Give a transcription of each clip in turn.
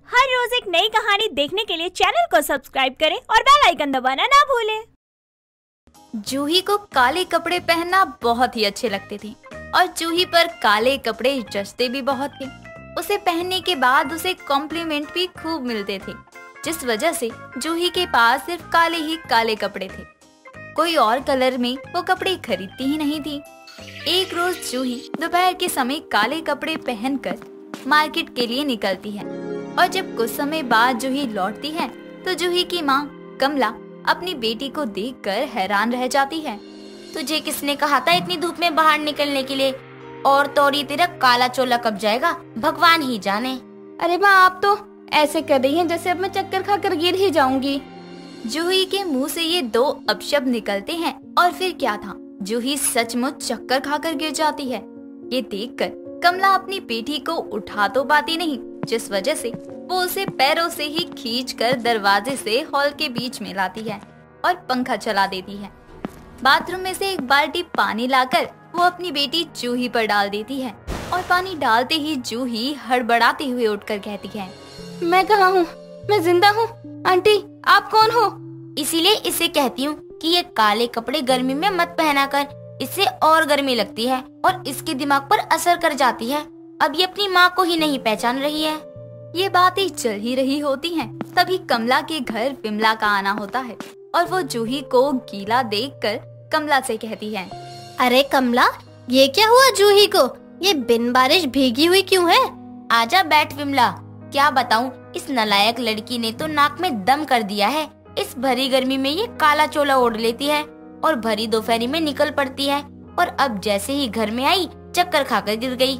हर रोज एक नई कहानी देखने के लिए चैनल को सब्सक्राइब करें और बेल आइकन दबाना ना भूलें। जूही को काले कपड़े पहनना बहुत ही अच्छे लगते थे और जूही पर काले कपड़े जचते भी बहुत थे। उसे पहनने के बाद उसे कॉम्प्लीमेंट भी खूब मिलते थे, जिस वजह से जूही के पास सिर्फ काले ही काले कपड़े थे। कोई और कलर में वो कपड़े खरीदती ही नहीं थी। एक रोज जूही दोपहर के समय काले कपड़े पहनकर मार्केट के लिए निकलती है और जब कुछ समय बाद जूही लौटती है तो जूही की माँ कमला अपनी बेटी को देखकर हैरान रह जाती है। तुझे किसने कहा था इतनी धूप में बाहर निकलने के लिए? और तो ये तेरा काला चोला कब जाएगा, भगवान ही जाने। अरे माँ, आप तो ऐसे कर रही हैं जैसे अब मैं चक्कर खाकर गिर ही जाऊंगी। जूही के मुंह से ये दो अपशब्द निकलते हैं और फिर क्या था, जूही सचमुच चक्कर खाकर गिर जाती है। ये देखकर कमला अपनी बेटी को उठा तो पाती नहीं, जिस वजह से वो उसे पैरों से ही खींचकर दरवाजे से हॉल के बीच में लाती है और पंखा चला देती है। बाथरूम में से एक बाल्टी पानी लाकर वो अपनी बेटी जूही पर डाल देती है और पानी डालते ही जूही हड़बड़ाते हुए उठकर कहती है, मैं कहाँ हूँ? मैं जिंदा हूँ। आंटी, आप कौन हो? इसीलिए इसे कहती हूँ कि ये काले कपड़े गर्मी में मत पहना कर, इससे और गर्मी लगती है और इसके दिमाग पर असर कर जाती है। अब ये अपनी माँ को ही नहीं पहचान रही है। ये बातें चल ही रही होती हैं, तभी कमला के घर विमला का आना होता है और वो जूही को गीला देखकर कमला से कहती है, अरे कमला, ये क्या हुआ जूही को? ये बिन बारिश भीगी हुई क्यों है? आजा बैठ विमला। क्या बताऊं, इस नालायक लड़की ने तो नाक में दम कर दिया है। इस भरी गर्मी में ये काला चोला ओढ़ लेती है और भरी दोपहरी में निकल पड़ती है और अब जैसे ही घर में आई चक्कर खाकर गिर गई।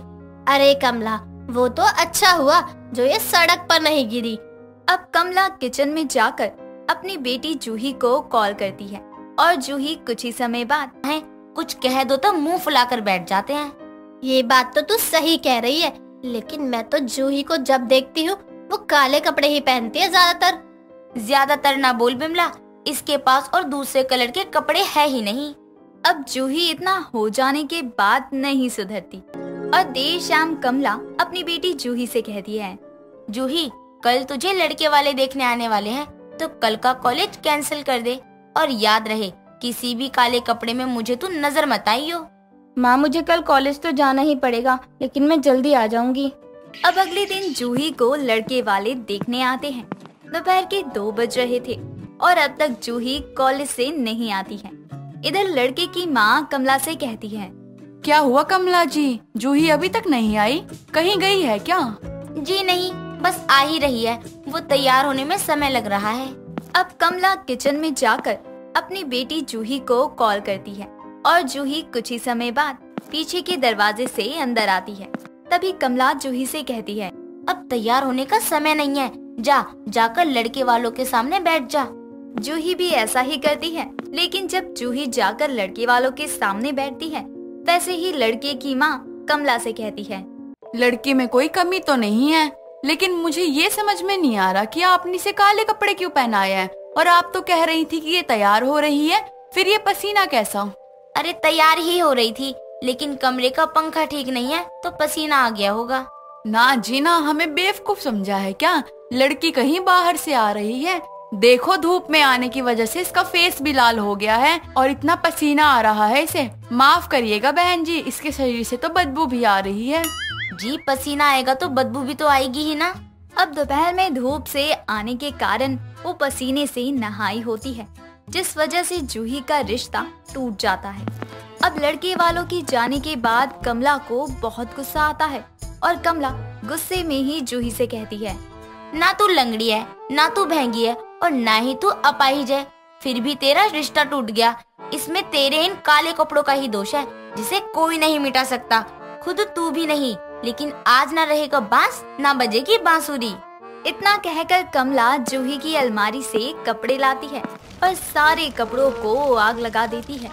अरे कमला, वो तो अच्छा हुआ जो ये सड़क पर नहीं गिरी। अब कमला किचन में जाकर अपनी बेटी जूही को कॉल करती है और जूही कुछ ही समय बाद है कुछ कह दो तो मुंह फुलाकर बैठ जाते हैं। ये बात तो तू सही कह रही है, लेकिन मैं तो जूही को जब देखती हूँ वो काले कपड़े ही पहनती है ज्यादातर ना बोल बिमला, इसके पास और दूसरे कलर के कपड़े है ही नहीं। अब जूही इतना हो जाने के बाद नहीं सुधरती और देर शाम कमला अपनी बेटी जूही से कहती है, जूही, कल तुझे लड़के वाले देखने आने वाले हैं, तो कल का कॉलेज कैंसिल कर दे और याद रहे किसी भी काले कपड़े में मुझे तू नजर मत आइयो। माँ, मुझे कल कॉलेज तो जाना ही पड़ेगा, लेकिन मैं जल्दी आ जाऊंगी। अब अगले दिन जूही को लड़के वाले देखने आते हैं। दोपहर के 2 बज रहे थे और अब तक जूही कॉलेज से नहीं आती है। इधर लड़के की माँ कमला से कहती है, क्या हुआ कमला जी, जूही अभी तक नहीं आई? कहीं गई है क्या? जी नहीं, बस आ ही रही है, वो तैयार होने में समय लग रहा है। अब कमला किचन में जाकर अपनी बेटी जूही को कॉल करती है और जूही कुछ ही समय बाद पीछे के दरवाजे से अंदर आती है। तभी कमला जूही से कहती है, अब तैयार होने का समय नहीं है, जाकर लड़के वालों के सामने बैठ जा। जूही भी ऐसा ही करती है, लेकिन जब जूही जाकर लड़के वालों के सामने बैठती है, वैसे ही लड़के की माँ कमला से कहती है, लड़की में कोई कमी तो नहीं है, लेकिन मुझे ये समझ में नहीं आ रहा कि आपने इसे काले कपड़े क्यों पहनाए हैं? और आप तो कह रही थी कि ये तैयार हो रही है, फिर ये पसीना कैसा? अरे तैयार ही हो रही थी, लेकिन कमरे का पंखा ठीक नहीं है तो पसीना आ गया होगा। ना जी ना, हमें बेवकूफ समझा है क्या? लड़की कहीं बाहर से आ रही है, देखो धूप में आने की वजह से इसका फेस भी लाल हो गया है और इतना पसीना आ रहा है इसे। माफ करिएगा बहन जी, इसके शरीर से तो बदबू भी आ रही है। जी, पसीना आएगा तो बदबू भी तो आएगी ही ना। अब दोपहर में धूप से आने के कारण वो पसीने से नहाई होती है, जिस वजह से जूही का रिश्ता टूट जाता है। अब लड़के वालों की जाने के बाद कमला को बहुत गुस्सा आता है और कमला गुस्से में ही जूही से कहती है, ना तू लंगड़ी है, ना तू भैंगी है और ना ही तू अपाहिज है, फिर भी तेरा रिश्ता टूट गया। इसमें तेरे इन काले कपड़ों का ही दोष है, जिसे कोई नहीं मिटा सकता, खुद तू भी नहीं। लेकिन आज ना रहेगा बांस, ना बजेगी बांसुरी। इतना कहकर कमला जूही की अलमारी से कपड़े लाती है और सारे कपड़ों को आग लगा देती है।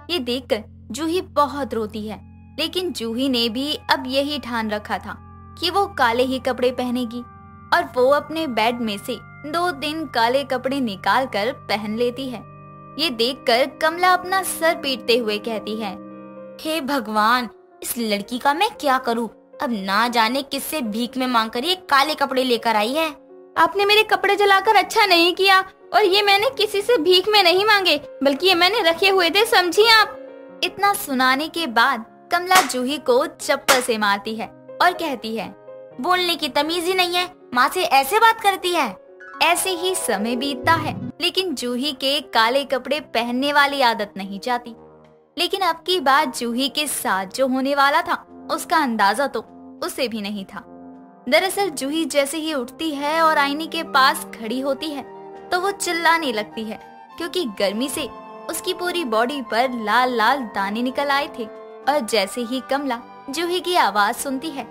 ये देखकर जूही बहुत रोती है, लेकिन जूही ने भी अब यही ठान रखा था कि वो काले ही कपड़े पहनेगी और वो अपने बेड में से 2-3 काले कपड़े निकाल कर पहन लेती है। ये देखकर कमला अपना सर पीटते हुए कहती है, हे भगवान, इस लड़की का मैं क्या करूं? अब ना जाने किससे भीख में मांग कर ये काले कपड़े लेकर आई है। आपने मेरे कपड़े जलाकर अच्छा नहीं किया, और ये मैंने किसी से भीख में नहीं मांगे, बल्कि ये मैंने रखे हुए थे, समझी आप। इतना सुनाने के बाद कमला जूही को चप्पल से मारती है और कहती है, बोलने की तमीज ही नहीं है, माँ से ऐसे बात करती है। ऐसे ही समय बीतता है, लेकिन जूही के काले कपड़े पहनने वाली आदत नहीं जाती। लेकिन अब की बात जूही के साथ जो होने वाला था, उसका अंदाजा तो उसे भी नहीं था। दरअसल जूही जैसे ही उठती है और आईने के पास खड़ी होती है, तो वो चिल्लाने लगती है, क्योंकि गर्मी से उसकी पूरी बॉडी पर लाल लाल दाने निकल आए थे। और जैसे ही कमला जूही की आवाज सुनती है,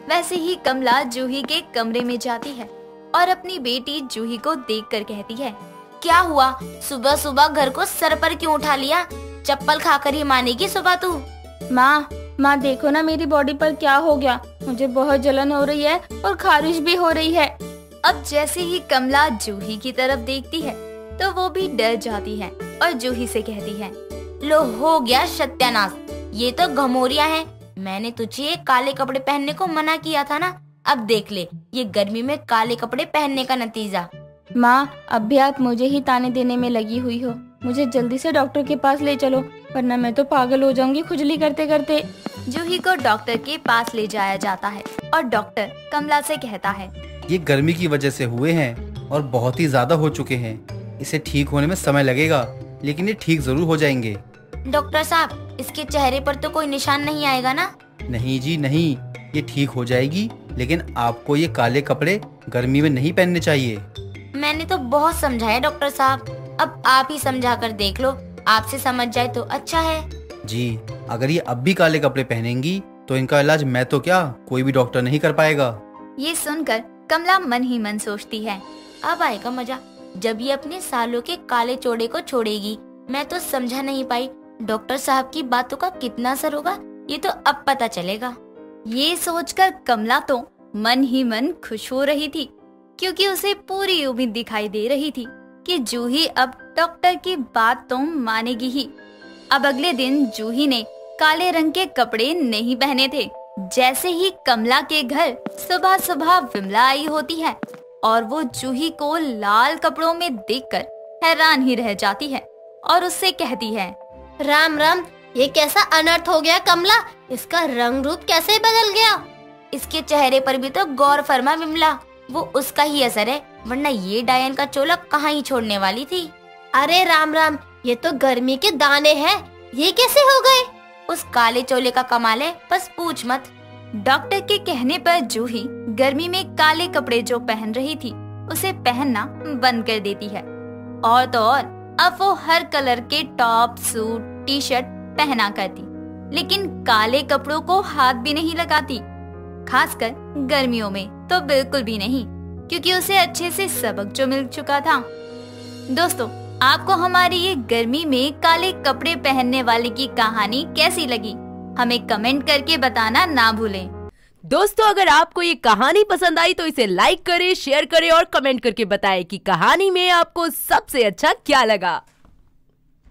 वैसे ही कमला जूही के कमरे में जाती है और अपनी बेटी जूही को देखकर कहती है, क्या हुआ, सुबह सुबह घर को सर पर क्यों उठा लिया? चप्पल खाकर ही मानेगी सुबह तू। माँ देखो ना मेरी बॉडी पर क्या हो गया, मुझे बहुत जलन हो रही है और खारिश भी हो रही है। अब जैसे ही कमला जूही की तरफ देखती है, तो वो भी डर जाती है और जूही से कहती है, लो हो गया सत्यानाश, ये तो घमोरिया है। मैंने तुझे काले कपड़े पहनने को मना किया था ना, अब देख ले ये गर्मी में काले कपड़े पहनने का नतीजा। माँ अब भी आप मुझे ही ताने देने में लगी हुई हो, मुझे जल्दी से डॉक्टर के पास ले चलो, वरना मैं तो पागल हो जाऊंगी खुजली करते करते। जूही को डॉक्टर के पास ले जाया जाता है और डॉक्टर कमला से कहता है, ये गर्मी की वजह से हुए हैं और बहुत ही ज्यादा हो चुके हैं। इसे ठीक होने में समय लगेगा, लेकिन ये ठीक जरूर हो जाएंगे। डॉक्टर साहब, इसके चेहरे पर तो कोई निशान नहीं आएगा ना? नहीं जी नहीं, ये ठीक हो जाएगी, लेकिन आपको ये काले कपड़े गर्मी में नहीं पहनने चाहिए। मैंने तो बहुत समझाया डॉक्टर साहब, अब आप ही समझा कर देख लो, आपसे समझ जाए तो अच्छा है। जी, अगर ये अब भी काले कपड़े पहनेंगी तो इनका इलाज मैं तो क्या, कोई भी डॉक्टर नहीं कर पाएगा। ये सुनकर कमला मन ही मन सोचती है, अब आएगा मजा, जब ये अपने सालों के काले चोड़े को छोड़ेगी। मैं तो समझा नहीं पाई, डॉक्टर साहब की बातों का कितना असर होगा, ये तो अब पता चलेगा। ये सोचकर कमला तो मन ही मन खुश हो रही थी, क्योंकि उसे पूरी उम्मीद दिखाई दे रही थी कि जूही अब डॉक्टर की बात तो मानेगी ही। अब अगले दिन जूही ने काले रंग के कपड़े नहीं पहने थे। जैसे ही कमला के घर सुबह सुबह विमला आई होती है और वो जूही को लाल कपड़ों में देखकर हैरान ही रह जाती है और उससे कहती है, राम राम, ये कैसा अनर्थ हो गया कमला, इसका रंग रूप कैसे बदल गया? इसके चेहरे पर भी तो गौर फरमा विमला, वो उसका ही असर है, वरना ये डायन का चोला कहाँ ही छोड़ने वाली थी। अरे राम राम, ये तो गर्मी के दाने हैं, ये कैसे हो गए? उस काले चोले का कमाल है, बस पूछ मत। डॉक्टर के कहने पर जूही गर्मी में काले कपड़े जो पहन रही थी, उसे पहनना बंद कर देती है। और तो और अब वो हर कलर के टॉप, सूट, टी शर्ट पहना करती, लेकिन काले कपड़ों को हाथ भी नहीं लगाती। खासकर गर्मियों में तो बिल्कुल भी नहीं, क्योंकि उसे अच्छे से सबक जो मिल चुका था। दोस्तों, आपको हमारी ये गर्मी में काले कपड़े पहनने वाले की कहानी कैसी लगी, हमें कमेंट करके बताना ना भूलें। दोस्तों, अगर आपको ये कहानी पसंद आई तो इसे लाइक करें, शेयर करें और कमेंट करके बताएं कि कहानी में आपको सबसे अच्छा क्या लगा।